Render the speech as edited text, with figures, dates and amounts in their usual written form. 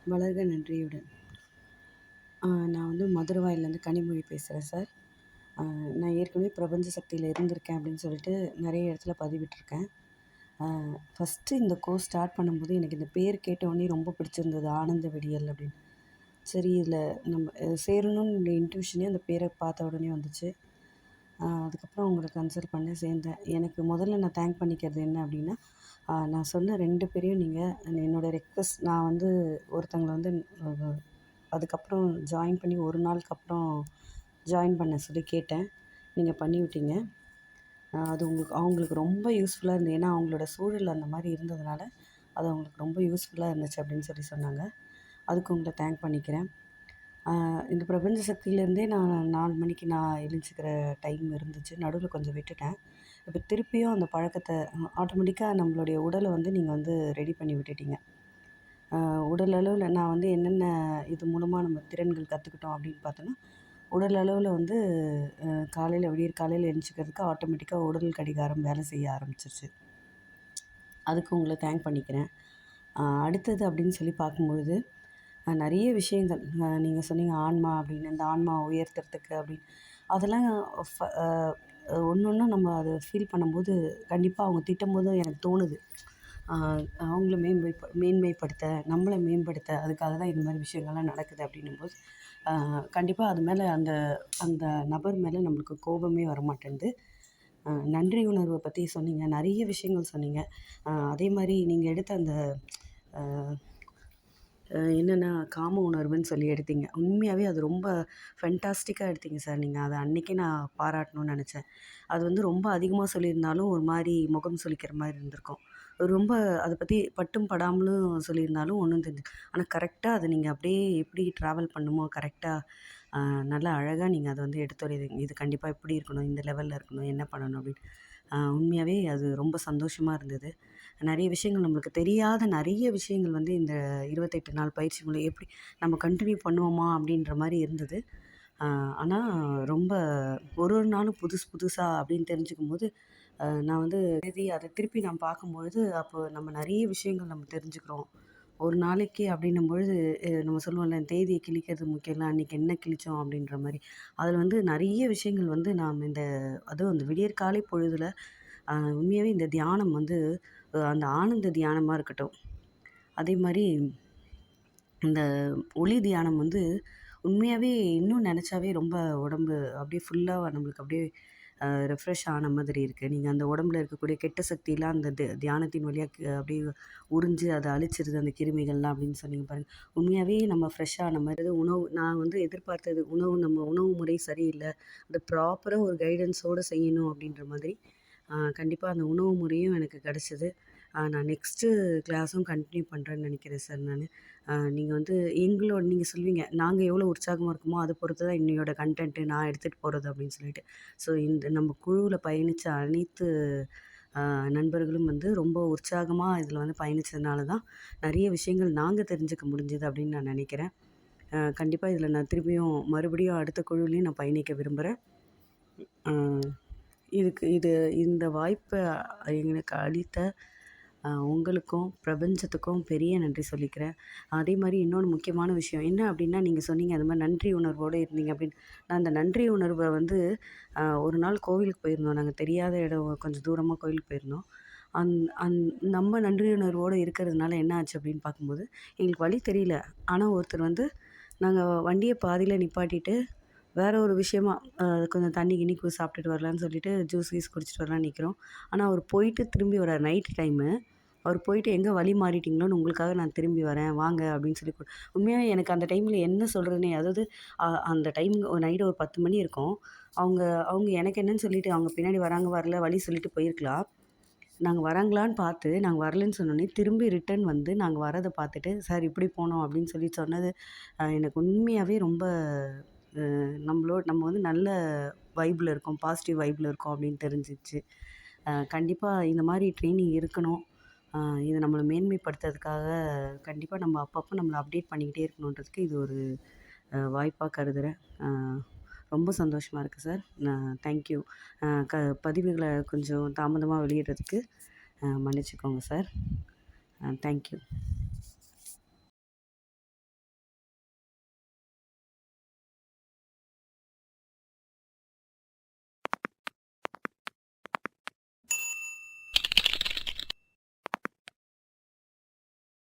வளர்க நன்றியுடன். நான் வந்து மதுரவாயிலேருந்து கனிமொழி பேசுகிறேன் சார். நான் ஏற்கனவே பிரபஞ்ச சக்தியில இருந்திருக்கேன் அப்படின்னு சொல்லிட்டு நிறைய இடத்துல பதிவிட்டுருக்கேன். ஃபஸ்ட்டு இந்த கோர்ஸ் ஸ்டார்ட் பண்ணும்போது எனக்கு இந்த பேர் கேட்டவுடனே ரொம்ப பிடிச்சிருந்தது. ஆனந்த விடியல் அப்படின்னு. சரி இதில் நம்ம சேரணும்னு இன்ட்யூஷனே அந்த பேரை பார்த்த உடனே வந்துச்சு. அதுக்கப்புறம் உங்களை கன்சல்ட் பண்ணி சேர்ந்தேன். எனக்கு முதல்ல நான் தேங்க் பண்ணிக்கிறது என்ன அப்படின்னா, நான் சொன்ன 2 பேரையும் நீங்கள் என்னோடய ரெக்வெஸ்ட் நான் வந்து ஒருத்தவங்கள வந்து அதுக்கப்புறம் ஜாயின் பண்ணி ஒரு நாளுக்கு அப்புறம் ஜாயின் பண்ண சொல்லி கேட்டேன். நீங்கள் பண்ணிவிட்டீங்க. அது அவங்களுக்கு ரொம்ப யூஸ்ஃபுல்லாக இருந்தது. ஏன்னா அவங்களோட சூழல் அந்த மாதிரி இருந்ததுனால அது அவங்களுக்கு ரொம்ப யூஸ்ஃபுல்லாக இருந்துச்சு அப்படின்னு சொல்லி சொன்னாங்க. அதுக்கு உங்களை தேங்க் பண்ணிக்கிறேன். இந்த பிரபஞ்ச சக்தியிலேருந்தே நான் 4 மணிக்கு நான் எழுந்திரிக்கிற டைம் இருந்துச்சு. நடுவில் கொஞ்சம் விட்டுட்டேன். இப்போ திருப்பியும் அந்த பழக்கத்தை ஆட்டோமேட்டிக்காக நம்மளுடைய உடலை வந்து நீங்கள் வந்து ரெடி பண்ணி விட்டுட்டீங்க. உடல் அளவில் நான் வந்து என்னென்ன இது மூலமாக நம்ம திறன்கள் கற்றுக்கிட்டோம் அப்படின்னு பார்த்தோன்னா, உடல் அளவில் வந்து விடியற் காலையில் எழுந்திரிக்கிறதுக்கு ஆட்டோமேட்டிக்காக உடல் கடிகாரம் வேலை செய்ய ஆரம்பிச்சிருச்சு. அதுக்கு உங்களை தேங்க் பண்ணிக்கிறேன். அடுத்தது அப்படின்னு சொல்லி பார்க்கும்பொழுது நிறைய விஷயங்கள் நீங்கள் சொன்னீங்க ஆன்மா அப்படின்னு. இந்த ஆன்மாவை உயர்த்துறதுக்கு அப்படின்னு அதெல்லாம் ஒன்று ஒன்றும் நம்ம அதை ஃபீல் பண்ணும்போது கண்டிப்பாக அவங்க திட்டும்போது எனக்கு தோணுது. அவங்கள மேன்மைப்படுத்த, நம்மளை மேம்படுத்த அதுக்காக தான் இந்த மாதிரி விஷயங்கள்லாம் நடக்குது அப்படின்னும்போது கண்டிப்பாக அது மேலே அந்த அந்த நபர் மேலே நம்மளுக்கு கோபமே வரமாட்டேன்து. நன்றி உணர்வை பற்றி சொன்னீங்க. நிறைய விஷயங்கள் சொன்னீங்க. அதே மாதிரி நீங்கள் எடுத்த அந்த என்னென்னா காம உணர்வுன்னு சொல்லி எடுத்தீங்க. உண்மையாகவே அது ரொம்ப ஃபென்டாஸ்டிக்காக எடுத்தீங்க சார். நீங்கள் அதை அன்றைக்கே நான் பாராட்டணும்னு நினச்சேன். அது வந்து ரொம்ப அதிகமாக சொல்லியிருந்தாலும் ஒரு மாதிரி முகம் சுளிக்கிற மாதிரி இருந்திருக்கும். ரொம்ப அதை பற்றி பட்டும் படாமலும் சொல்லியிருந்தாலும் ஒன்றும் தெரிஞ்சு ஆனால் கரெக்டாக அதை நீங்கள் அப்படியே எப்படி ட்ராவல் பண்ணுமோ கரெக்டாக நல்லா அழகாக நீங்கள் அதை வந்து எடுத்துரைங்க. இது கண்டிப்பாக இப்படி இருக்கணும், இந்த லெவலில் இருக்கணும், என்ன பண்ணணும் அப்படின்னு. உண்மையாகவே அது ரொம்ப சந்தோஷமாக இருந்தது. நிறைய விஷயங்கள் நம்மளுக்கு தெரியாத நிறைய விஷயங்கள் வந்து இந்த 28 நாள் பயிற்சி மூலம் எப்படி நம்ம கன்டினியூ பண்ணுவோமா அப்படின்ற மாதிரி இருந்தது. ஆனால் ரொம்ப ஒரு நாளும் புதுசாக அப்படின்னு தெரிஞ்சுக்கும்போது நான் வந்து அதை திருப்பி நான் பார்க்கும்பொழுது அப்போ நம்ம நிறைய விஷயங்கள் நம்ம தெரிஞ்சுக்கிறோம். ஒரு நாளைக்கு அப்படின்னும்பொழுது நம்ம சொல்லுவோம்ல தேதியை கிழிக்கிறது முக்கியம் இல்லை, அன்றைக்கி என்ன கிழித்தோம் அப்படின்ற மாதிரி. அதில் வந்து நிறைய விஷயங்கள் வந்து நாம் அதுவும் அந்த விடியற்காலை பொழுதில் உண்மையாகவே இந்த தியானம் வந்து அந்த ஆனந்த தியானமாக இருக்கட்டும், அதே மாதிரி இந்த ஒளி தியானம் வந்து உண்மையாகவே இன்னும் நினச்சாவே ரொம்ப உடம்பு அப்படியே ஃபுல்லாக நம்மளுக்கு அப்படியே ரெஃப்ரெஷ் ஆன மாதிரி இருக்குது. நீங்கள் அந்த உடம்புல இருக்கக்கூடிய கெட்ட சக்தியெலாம் அந்த தியானத்தின் வழியாக அப்படியே உறிஞ்சு அதை அழிச்சிருது அந்த கிருமிகள்லாம் அப்படின்னு சொன்னீங்க பாருங்கள். உண்மையாகவே நம்ம ஃப்ரெஷ்ஷான மாதிரி உணவு நான் வந்து எதிர்பார்த்தது நம்ம உணவு முறை சரியில்லை, அதை ப்ராப்பராக ஒரு கைடன்ஸோடு செய்யணும் அப்படின்ற மாதிரி கண்டிப்பாக அந்த உணவு முறையும் எனக்கு கிடச்சிது. நான் நெக்ஸ்ட்டு கிளாஸும் கன்டினியூ பண்ணுறேன்னு நினைக்கிறேன் சார் நான். நீங்கள் வந்து நீங்கள் சொல்வீங்க, நாங்கள் எவ்வளோ உற்சாகமாக இருக்கோமோ அதை பொறுத்து தான் இன்னையோட கன்டென்ட்டு நான் எடுத்துகிட்டு போகிறது அப்படின்னு சொல்லிட்டு. ஸோ நம்ம குழுவில் பயணித்த அனைத்து நண்பர்களும் வந்து ரொம்ப உற்சாகமாக இதில் வந்து பயணித்ததுனால தான் நிறைய விஷயங்கள் நாங்கள் தெரிஞ்சுக்க முடிஞ்சுது அப்படின்னு நான் நினைக்கிறேன். கண்டிப்பாக இதில் நான் திரும்பியும் மறுபடியும் அடுத்த குழுவிலையும் நான் பயணிக்க விரும்புகிறேன். இந்த வாய்ப்பை எங்களுக்கு அளித்த உங்களுக்கும் பிரபஞ்சத்துக்கும் பெரிய நன்றி சொல்லிக்கிறேன். அதே மாதிரி இன்னொன்று முக்கியமான விஷயம் என்ன அப்படின்னா, நீங்கள் சொன்னீங்க அது மாதிரி நன்றி உணர்வோடு இருந்தீங்க அப்படின்னு. நான் அந்த நன்றி உணர்வை வந்து ஒரு நாள் கோவிலுக்கு போயிருந்தோம். நாங்கள் தெரியாத இடம் கொஞ்சம் தூரமாக கோவிலுக்கு போயிருந்தோம். அந் அந் நம்ம நன்றி உணர்வோடு இருக்கிறதுனால என்ன ஆச்சு அப்படின்னு பார்க்கும்போது எங்களுக்கு வழி தெரியல. ஆனால் ஒருத்தர் வந்து நாங்கள் வண்டியை பாதியில் நிப்பாட்டிட்டு வேறு ஒரு விஷயமா கொஞ்சம் தண்ணி கிண்ணி சாப்பிட்டுட்டு வரலான்னு சொல்லிட்டு ஜூஸ் கீஸ் குடிச்சிட்டு வரலான்னு நிற்கிறோம். ஆனால் அவர் போயிட்டு திரும்பி வரார் நைட்டு டைமு. அவர் போயிட்டு எங்கே வழி மாறிட்டீங்களோன்னு உங்களுக்காக நான் திரும்பி வரேன் வாங்க அப்படின்னு சொல்லி உண்மையாக எனக்கு அந்த டைமில் என்ன சொல்கிறதுனே அதாவது அந்த டைம் நைட்டு ஒரு 10 மணி இருக்கும். அவங்க எனக்கு என்னன்னு சொல்லிட்டு அவங்க பின்னாடி வராங்க வரல வழி சொல்லிட்டு போயிருக்கலாம். நாங்கள் வராங்களான்னு பார்த்து நாங்கள் வரலன்னு சொன்னோன்னே திரும்பி ரிட்டர்ன் வந்து நாங்கள் வரதை பார்த்துட்டு சார் இப்படி போனோம் அப்படின்னு சொல்லி சொன்னது எனக்கு உண்மையாகவே ரொம்ப நம்ம வந்து நல்ல வைப்பில் இருக்கோம், பாசிட்டிவ் வைப்பில் இருக்கோம் அப்படின்னு தெரிஞ்சிச்சு. கண்டிப்பாக இந்த மாதிரி ட்ரெயினிங் இருக்கணும். இதை நம்மளை மேன்மைப்படுத்துறதுக்காக கண்டிப்பாக நம்ம அப்பப்போ நம்மளை அப்டேட் பண்ணிக்கிட்டே இருக்கணுன்றதுக்கு இது ஒரு வாய்ப்பாக கருதுகிறேன். ரொம்ப சந்தோஷமாக இருக்குது சார். தேங்க்யூ. பதிவுகளை கொஞ்சம் தாமதமாக வெளியிடுறதுக்கு மன்னிச்சுக்கோங்க சார். தேங்க்யூ.